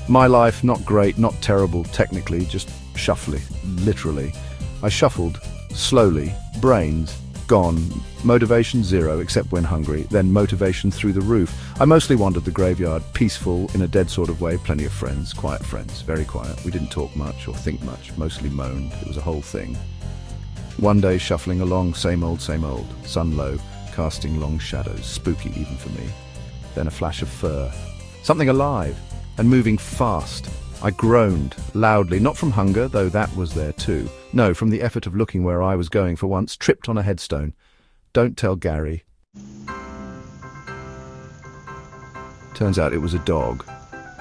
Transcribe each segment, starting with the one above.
My life, not great, not terrible technically, just shuffly, literally. I shuffled, slowly, brains, gone, motivation zero except when hungry, then motivation through the roof. I mostly wandered the graveyard, peaceful, in a dead sort of way, plenty of friends, quiet friends, very quiet. We didn't talk much or think much, mostly moaned. It was a whole thing. One day shuffling along, same old, sun low, casting long shadows, spooky even for me. Then a flash of fur, something alive and moving fast. I groaned loudly, not from hunger, though that was there too. No, from the effort of looking where I was going for once, tripped on a headstone. Don't tell Gary. Turns out it was a dog.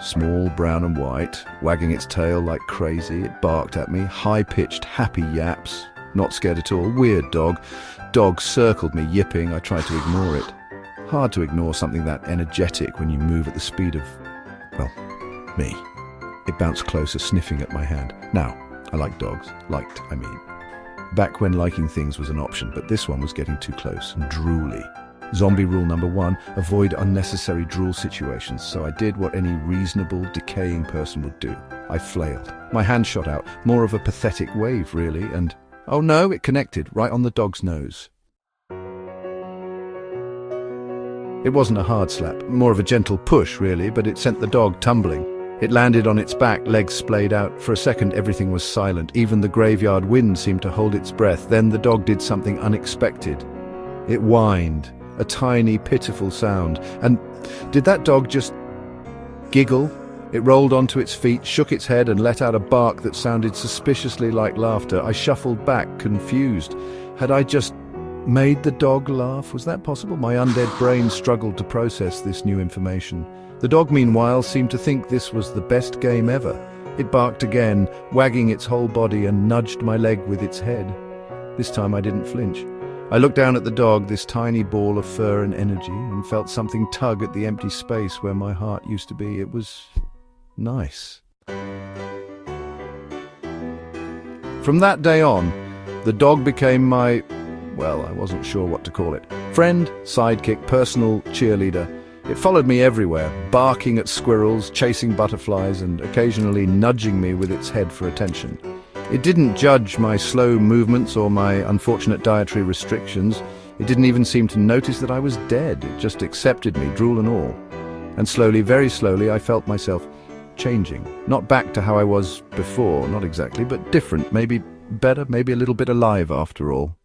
Small, brown and white, wagging its tail like crazy. It barked at me, high-pitched, happy yaps. Not scared at all, weird dog. Dog circled me, yipping. I tried to ignore it. Hard to ignore something that energetic when you move at the speed of, well, me. It bounced closer, sniffing at my hand. Now, I like dogs. Liked, I mean. Back when liking things was an option, but this one was getting too close and drooly. Zombie rule number 1, avoid unnecessary drool situations, so I did what any reasonable, decaying person would do. I flailed. My hand shot out, more of a pathetic wave, really, and oh no, it connected, right on the dog's nose. It wasn't a hard slap, more of a gentle push, really, but it sent the dog tumbling. It landed on its back, legs splayed out. For a second, everything was silent. Even the graveyard wind seemed to hold its breath. Then the dog did something unexpected. It whined, a tiny, pitiful sound. And did that dog just giggle? It rolled onto its feet, shook its head, and let out a bark that sounded suspiciously like laughter. I shuffled back, confused. Had I just made the dog laugh? Was that possible? My undead brain struggled to process this new information. The dog, meanwhile, seemed to think this was the best game ever. It barked again, wagging its whole body, and nudged my leg with its head. This time I didn't flinch. I looked down at the dog, this tiny ball of fur and energy, and felt something tug at the empty space where my heart used to be. It was nice. From that day on, the dog became my, well, I wasn't sure what to call it. Friend, sidekick, personal cheerleader. It followed me everywhere, barking at squirrels, chasing butterflies, and occasionally nudging me with its head for attention. It didn't judge my slow movements or my unfortunate dietary restrictions. It didn't even seem to notice that I was dead. It just accepted me, drool and all. And slowly, very slowly, I felt myself changing. Not back to how I was before, not exactly, but different, maybe better, maybe a little bit alive after all.